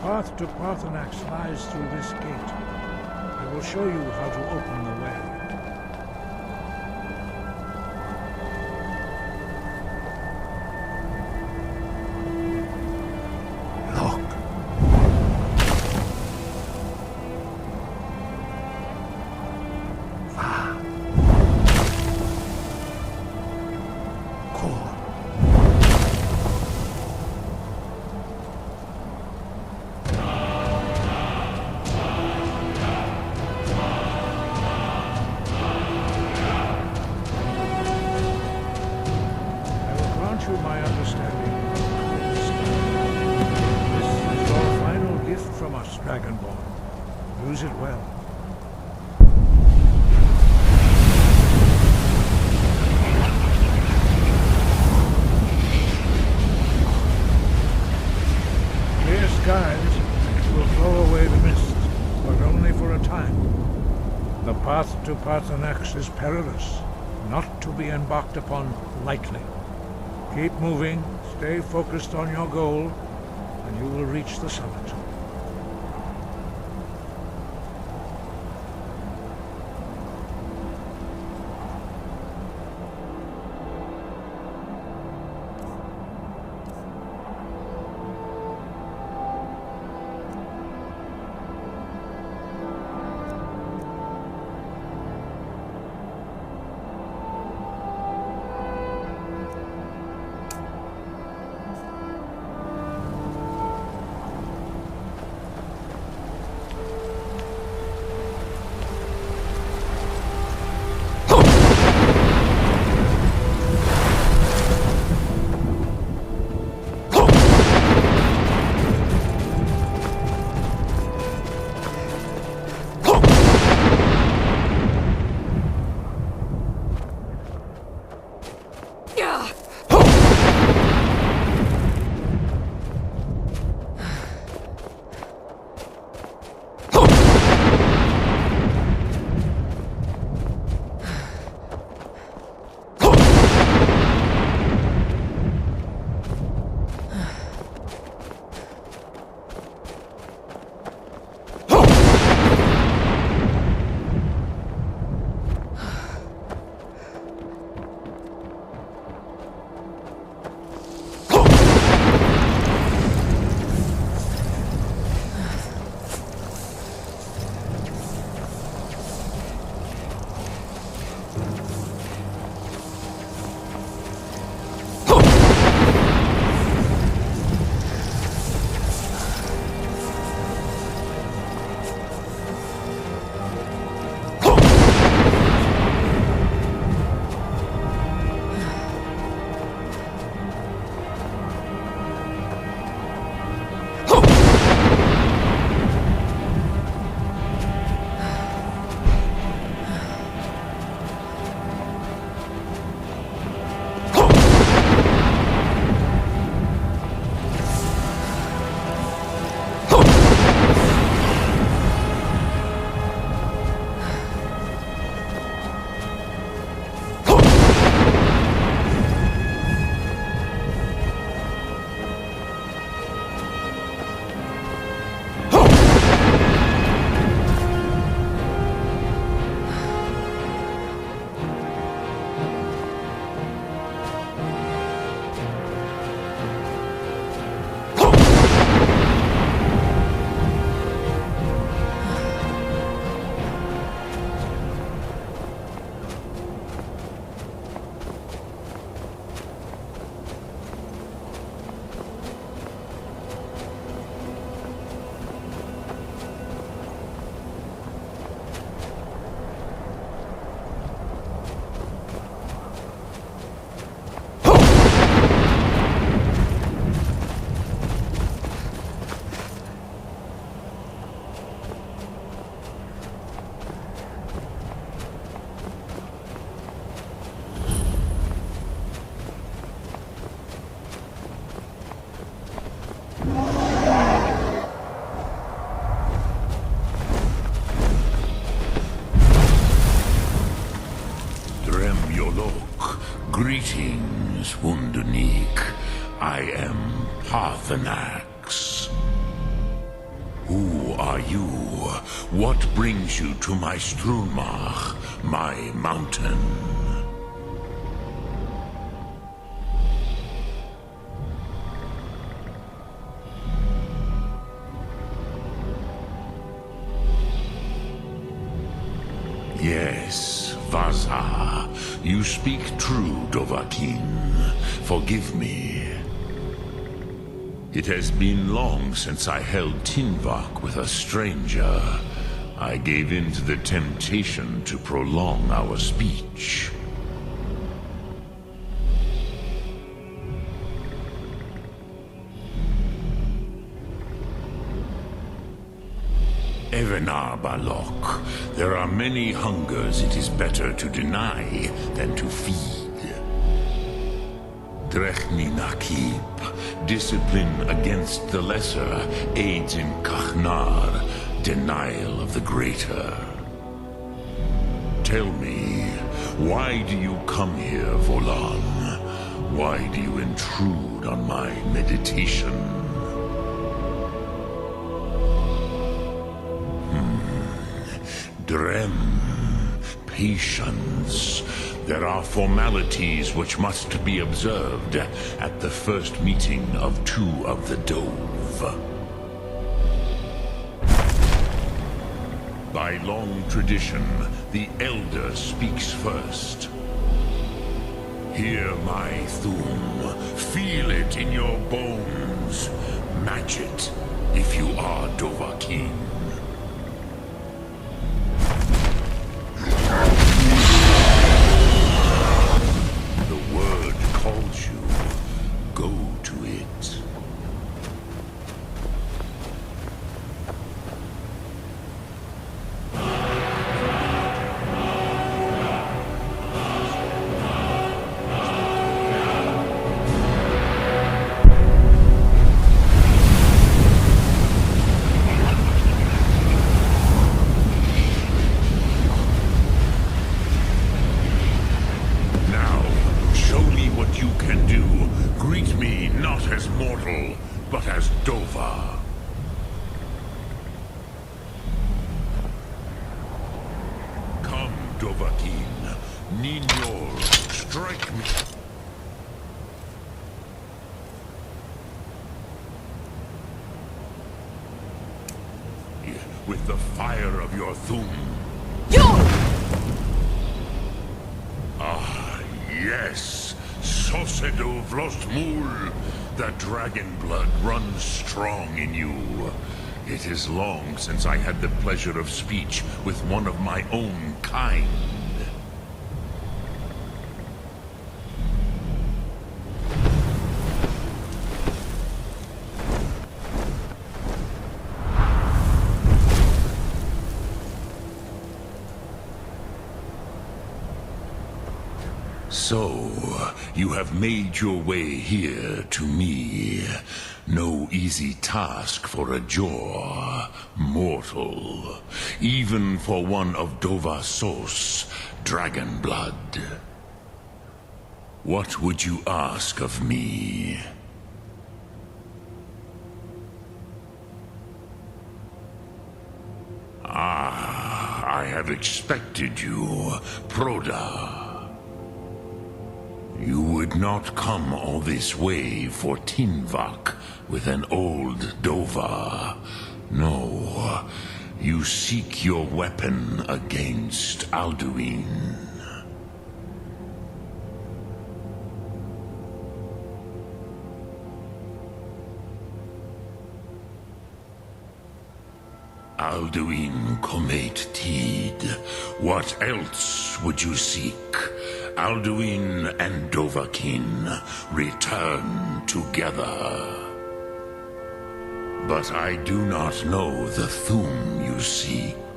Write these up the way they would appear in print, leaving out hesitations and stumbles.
path to Parthenax lies through this gate. I will show you how to open the way. My understanding. This is your final gift from us, Dragonborn. Use it well. Clear skies will blow away the mist, but only for a time. The path to Parthenax is perilous, not to be embarked upon lightly. Keep moving, stay focused on your goal, and you will reach the summit. Greetings, Wunderneek. I am Parthenax. are you? What brings you to my Strunmach, my mountain? Yes, Vaza. You speak true, Dovahkiin. Forgive me. It has been long since I held Tinvak with a stranger. I gave in to the temptation to prolong our speech. Evenar Balok, there are many hungers it is better to deny than to feed. Drechni Nakib, discipline against the lesser aids in Kachnar, denial of the greater. Tell me, why do you come here, Volan? Why do you intrude on my meditation? Drem, patience. There are formalities which must be observed at the first meeting of two of the Dove. By long tradition, the Elder speaks first. Hear my Thum. Feel it in your bones. Match it if you are Dovahkiin. Calls you. Go to it. You can do. Greet me not as mortal, but as Dova. Come, Dovahkiin. Ninyor, strike me. With the fire of your Thum. Ah, yes. Sosedo Vlostmul, the dragon blood runs strong in you. It is long since I had the pleasure of speech with one of my own kind. So, you have made your way here to me. No easy task for a Jor, mortal. Even for one of Dovasos, dragon blood. What would you ask of me? Ah, I have expected you, Proda. You would not come all this way for Tinvak with an old Dova. No, you seek your weapon against Alduin. Alduin Comet Tid. What else would you seek? Alduin and Dovahkiin return together. But I do not know the Thum you seek.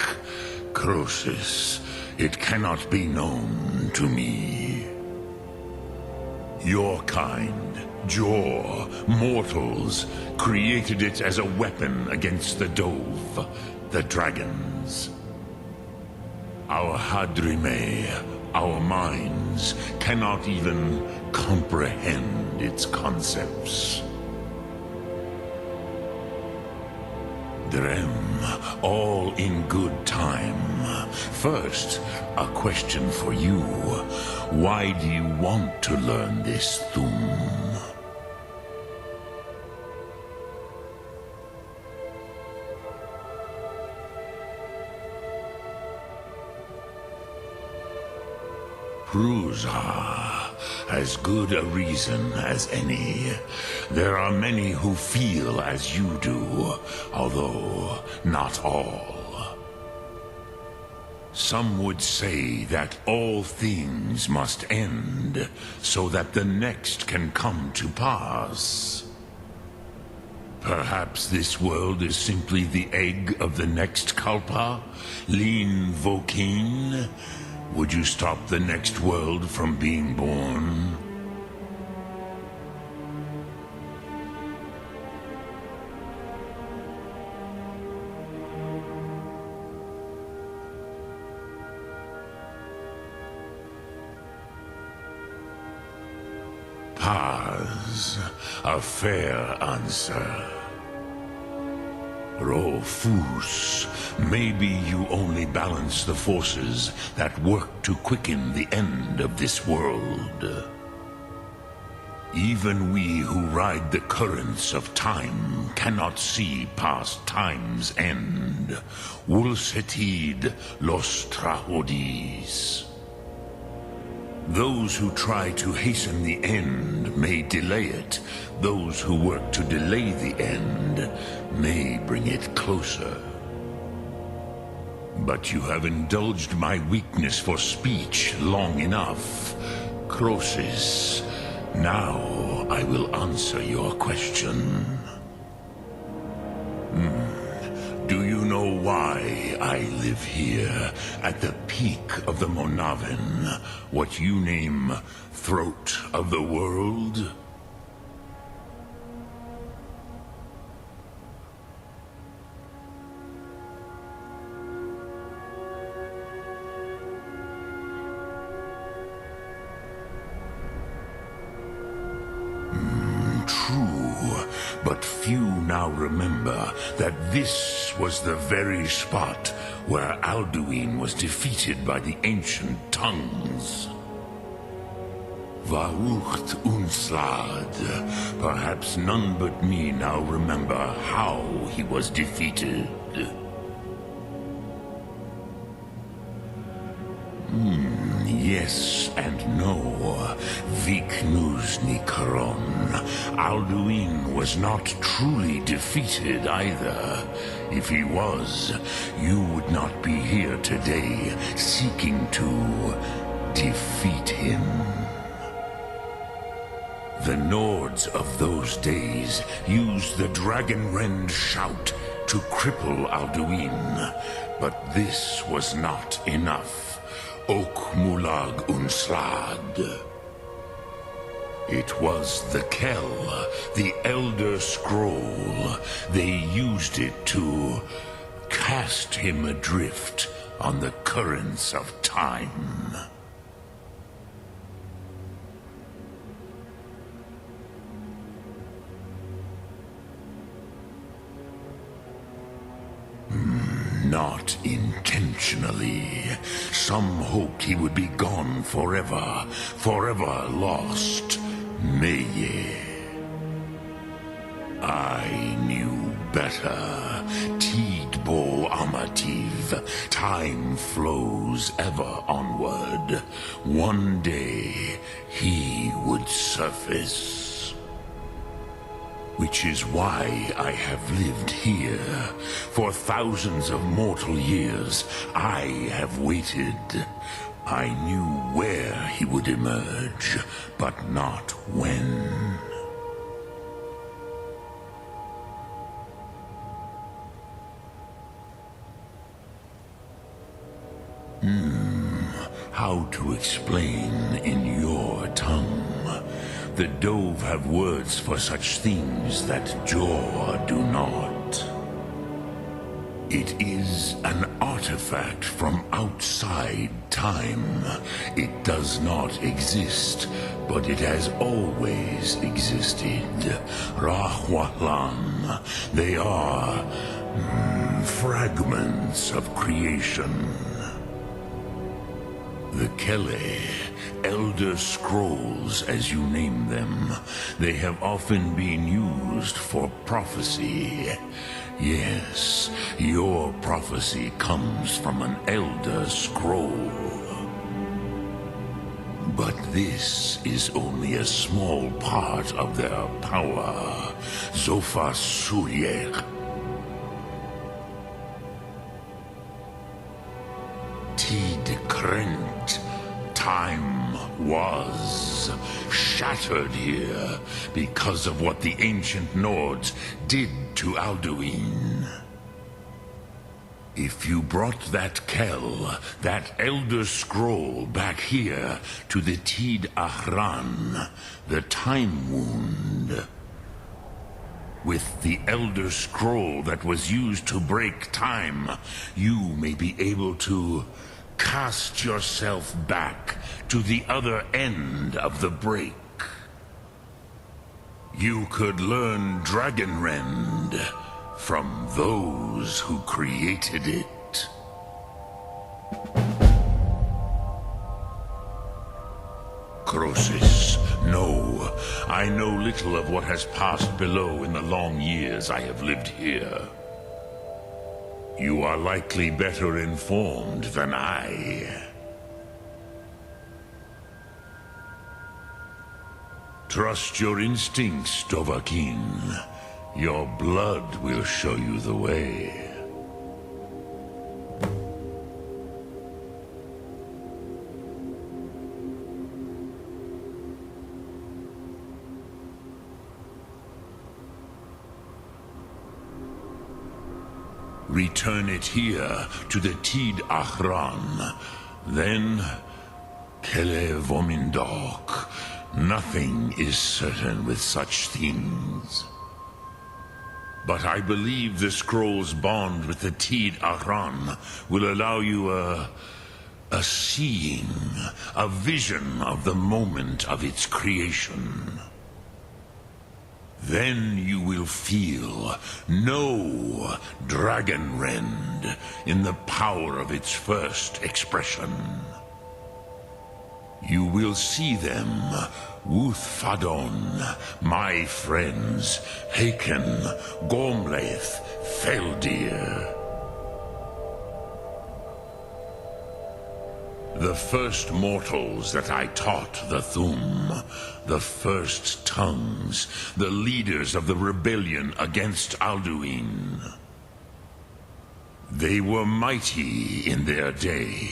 Croesus, it cannot be known to me. Your kind, Jor, mortals, created it as a weapon against the Dove, the dragons. Our Hadrime, our minds, cannot even comprehend its concepts. Drem, all in good time. First, a question for you. Why do you want to learn this Thum? Prusa, as good a reason as any. There are many who feel as you do, although not all. Some would say that all things must end, so that the next can come to pass. Perhaps this world is simply the egg of the next Kalpa, Lin Vokin. Would you stop the next world from being born? Paz, a fair answer. Rofus, maybe you only balance the forces that work to quicken the end of this world. Even we who ride the currents of time cannot see past time's end. Wulsetid los trahodis. Those who try to hasten the end may delay it. Those who work to delay the end may bring it closer. But you have indulged my weakness for speech long enough. Croesus, now I will answer your question. Do you know why I live here, at the peak of the Monavin, what you name Throat of the World? True, but few now remember that this was the very spot where Alduin was defeated by the ancient tongues. Varucht Unslad. Perhaps none but me now remember how he was defeated. Yes and no. Viknus Nikaron. Alduin was not truly defeated either. If he was, you would not be here today seeking to defeat him. The Nords of those days used the Dragonrend shout to cripple Alduin, but this was not enough. Ok Mulag Unslad. It was the Kell, the Elder Scroll. They used it to cast him adrift on the currents of time. Not intentionally. Some hoped he would be gone forever, forever lost. Meye. I knew better. Tidbo Amativ. Time flows ever onward. One day, he would surface. Which is why I have lived here. For thousands of mortal years, I have waited. I knew where he would emerge, but not when. How to explain in your tongue? The Dove have words for such things that Jor do not. It is an artifact from outside time. It does not exist, but it has always existed. Rahwalan. They are Fragments of creation. The Kele, Elder Scrolls as you name them, they have often been used for prophecy. Yes, your prophecy comes from an Elder Scroll. But this is only a small part of their power. Zofa Suyer. Tid Krent. Time was shattered here because of what the ancient Nords did to Alduin. If you brought that Kell, that Elder Scroll, back here to the Tid Ahran, the Time Wound, with the Elder Scroll that was used to break time, you may be able to cast yourself back to the other end of the break. You could learn Dragonrend from those who created it. Croesus, no. I know little of what has passed below in the long years I have lived here. You are likely better informed than I. Trust your instincts, Dovahkiin. Your blood will show you the way. Return it here to the Tid Ahran. Then, Kele Vomindok. Nothing is certain with such things. But I believe the scroll's bond with the Tid Ahran will allow you a seeing, a vision of the moment of its creation. Then you will feel, know Dragonrend in the power of its first expression. You will see them, Wuthfadon, my friends, Haken, Gormlaith, Feldir. The first mortals that I taught the Thum, the first tongues, the leaders of the rebellion against Alduin. They were mighty in their day,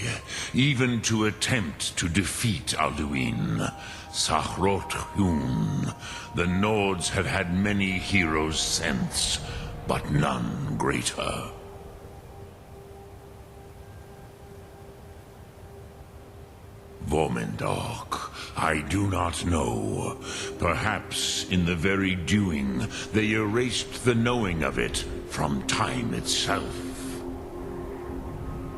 even to attempt to defeat Alduin. Sahrot Hun, the Nords have had many heroes since, but none greater. Vomindok, I do not know. Perhaps in the very doing, they erased the knowing of it from time itself.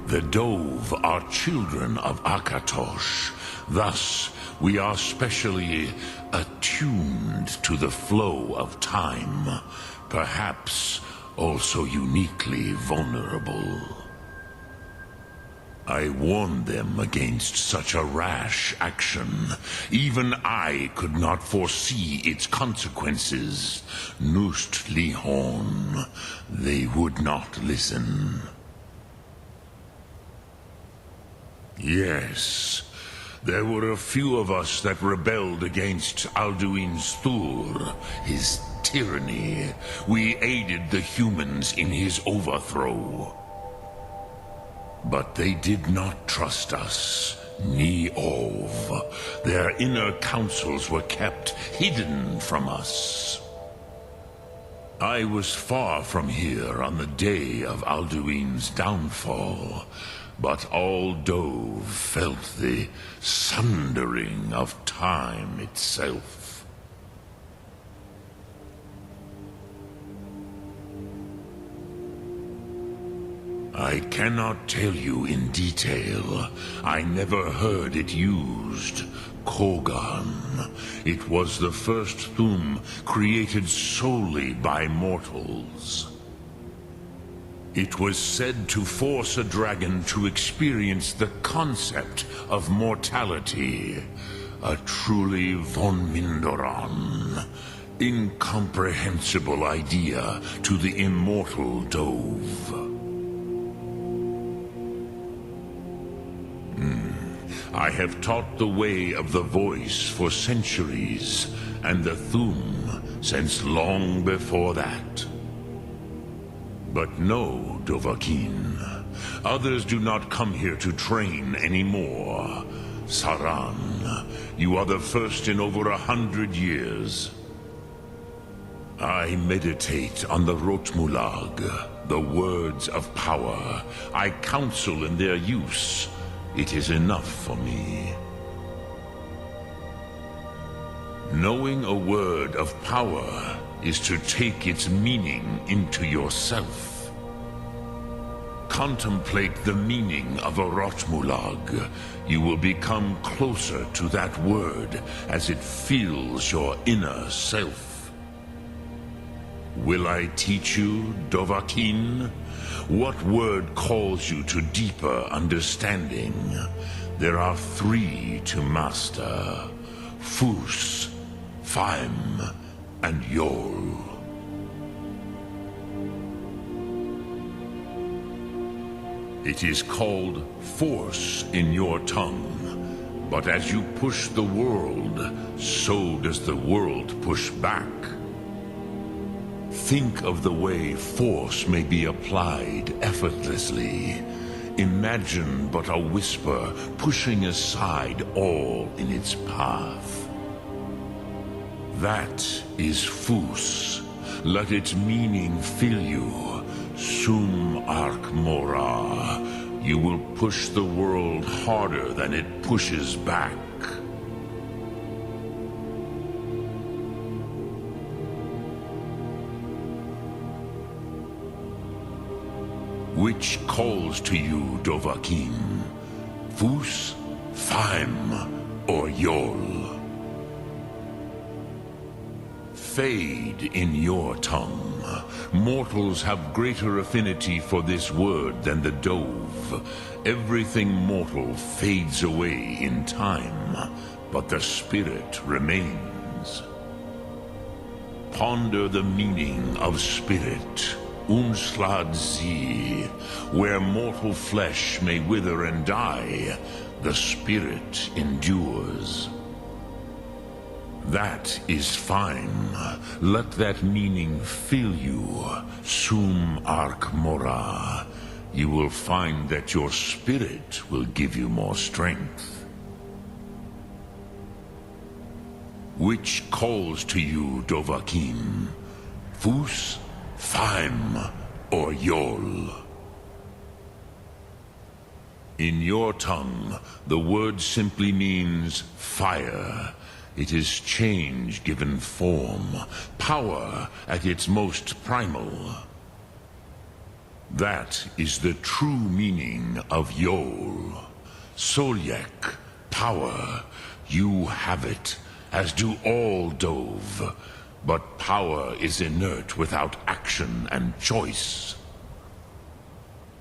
The Dove are children of Akatosh. Thus, we are specially attuned to the flow of time, perhaps also uniquely vulnerable. I warned them against such a rash action. Even I could not foresee its consequences. Nust Lihorn, they would not listen. Yes, there were a few of us that rebelled against Alduin's Thur, his tyranny. We aided the humans in his overthrow. But they did not trust us, ni Ov. Their inner counsels were kept hidden from us. I was far from here on the day of Alduin's downfall, but all Dove felt the sundering of time itself. I cannot tell you in detail. I never heard it used. Kogan. It was the first Thum created solely by mortals. It was said to force a dragon to experience the concept of mortality. A truly von Mindoran, incomprehensible idea to the immortal Dove. I have taught the way of the voice for centuries, and the Thum since long before that. But no, Dovahkiin. Others do not come here to train anymore. Saran, you are the first in over 100 years. I meditate on the Rotmulag, the words of power. I counsel in their use. It is enough for me. Knowing a word of power is to take its meaning into yourself. Contemplate the meaning of a Rotmulag. You will become closer to that word as it fills your inner self. Will I teach you, Dovahkiin? What word calls you to deeper understanding? There are 3 to master: Fus, Faim, and Yol. It is called force in your tongue, but as you push the world, so does the world push back. Think of the way force may be applied effortlessly. Imagine but a whisper pushing aside all in its path. That is Fus. Let its meaning fill you. Sum Ark Mora. You will push the world harder than it pushes back. Which calls to you, Dovahkiin? Fus, Faim, or Yol? Fade in your tongue. Mortals have greater affinity for this word than the Dove. Everything mortal fades away in time, but the spirit remains. Ponder the meaning of spirit. Unslad Zi, where mortal flesh may wither and die, the spirit endures. That is fine. Let that meaning fill you. Sum Ark Mora. You will find that your spirit will give you more strength. Which calls to you, Dovahkiin? Fus, Faim, or Yol? In your tongue, the word simply means fire. It is change given form, power at its most primal. That is the true meaning of Yol. Solyek, power. You have it, as do all Dove. But power is inert without action and choice.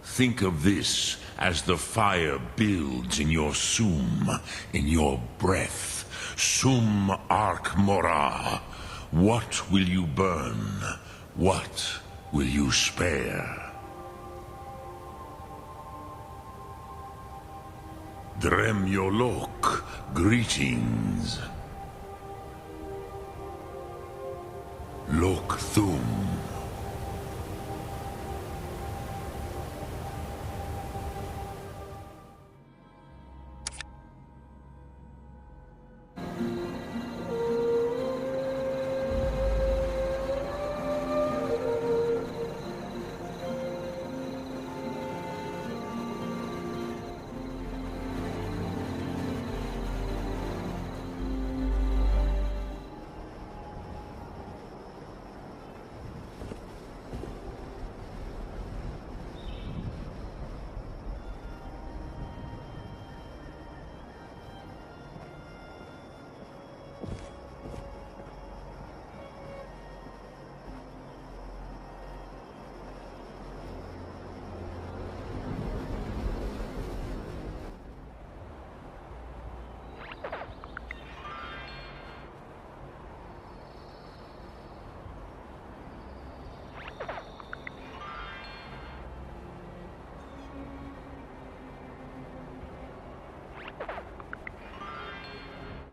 Think of this as the fire builds in your Sum, in your breath. Sum Ark Mora. What will you burn? What will you spare? Drem Yolok, greetings. Lok Thum.